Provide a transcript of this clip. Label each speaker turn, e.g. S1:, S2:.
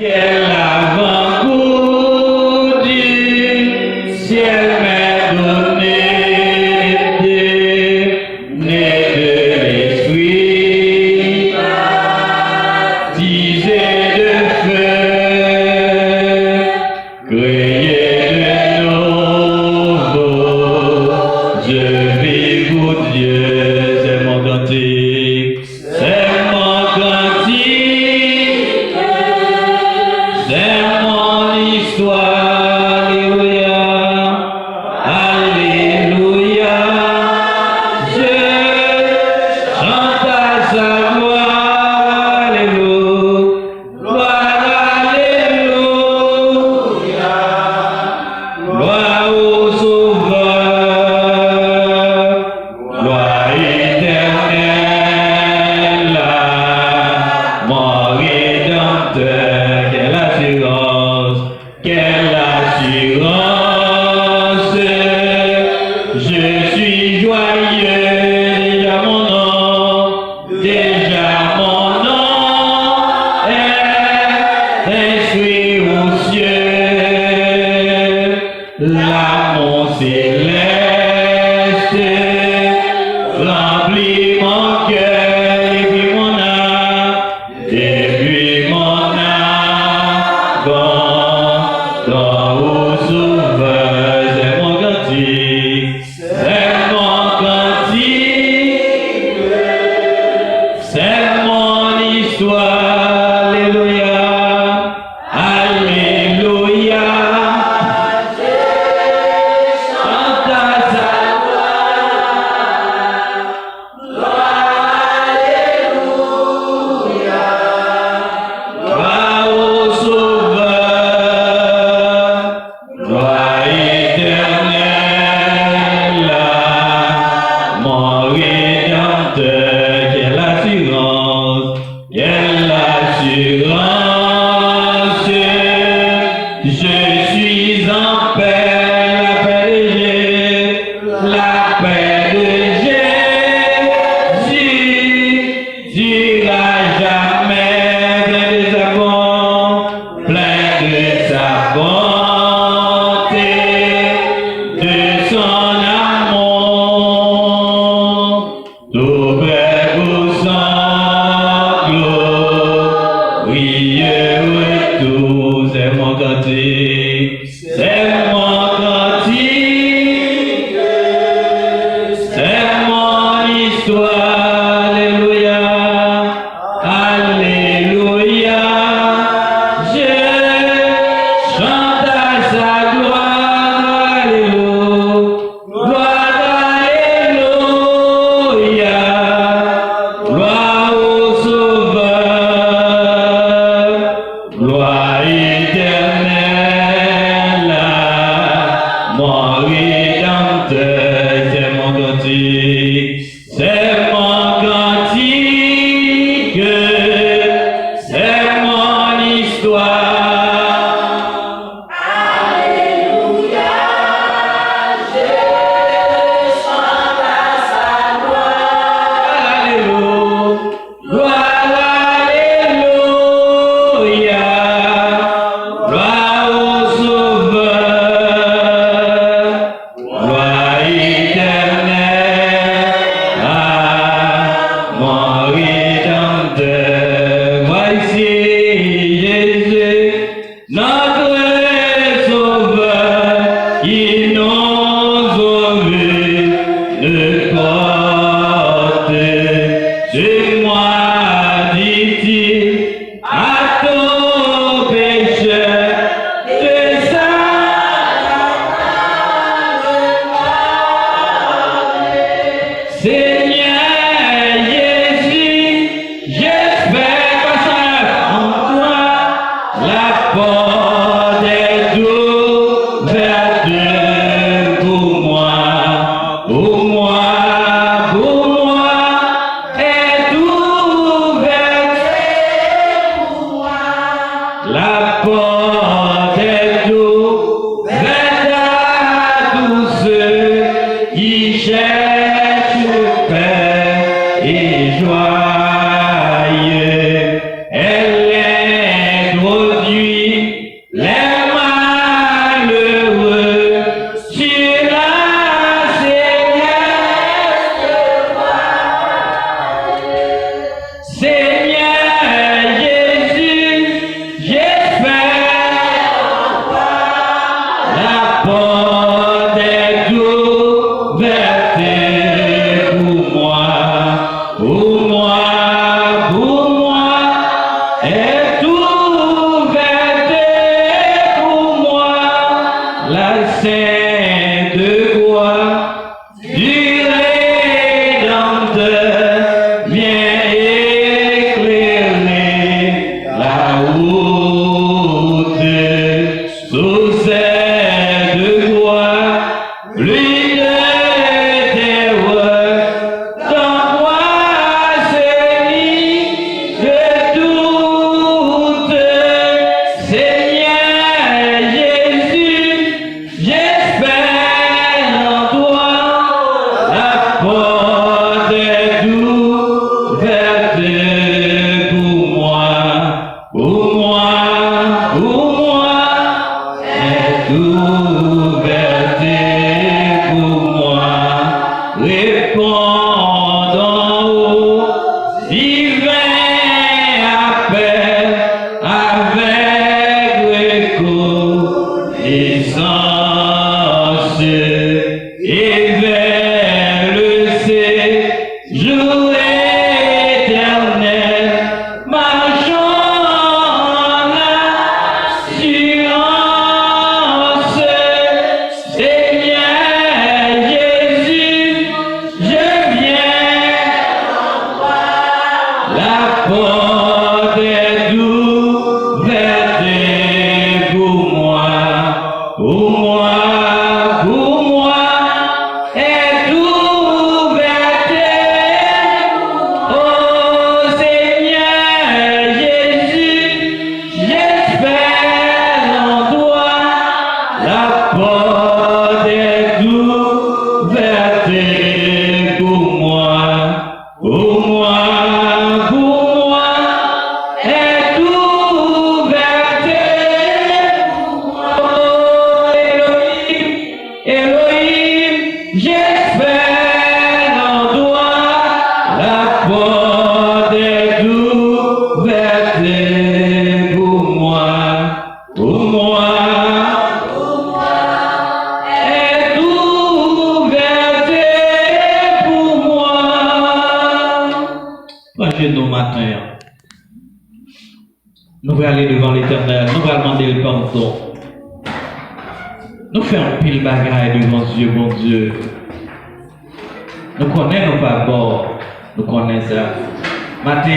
S1: Quel avant-goût du ciel m'est donné, né de l'esprit, baptisé de feu, créé de nouveau, je vis pour Dieu, c'est mon cantique, c'est mon cantique, c'est mon histoire, alléluia, alléluia, je chante à sa gloire, alléluia, alléluia, gloire au Sauveur, gloire éternelle, mon Rédempteur, quelle assurance, je suis joyeux, déjà mon nom est inscrit aux cieux, l'amour céleste remplit mon cœur et puis mon âme, dans au Sauveur, c'est mon cantique, c'est mon cantique, c'est mon histoire, alléluia, alléluia, je chante à sa gloire, alléluia, gloire au Sauveur, gloire éternelle, mon Rédempteur, quelle assurance, je suis en paix, la paix de Jésus dira jamais plein de sa bonté, de son amour, tout près vous glorieux retour, c'est mon cantique, c'est mon cantique, c'est mon histoire, alléluia, divin appel avec reconnaissance et vers le séjour éternel, marchons en assurance. Seigneur Jésus, je viens, la porte est ouverte pour moi, pour moi, pour moi, est ouverte. Oh Seigneur Jésus, j'espère en toi, la porte est ouverte pour moi, pour moi, pour moi, est ouverte. Oh Elohim, Elohim, j'espère en toi, la porte est ouverte pour moi, pour moi, est ouverte pour moi. Prends nos matins, nous allons aller devant l'Éternel, nous allons demander le pardon. Nous faisons pile bagaille devant Dieu, bon Dieu. Nous connaissons nos pas bords, nous connaissons ça. Matin,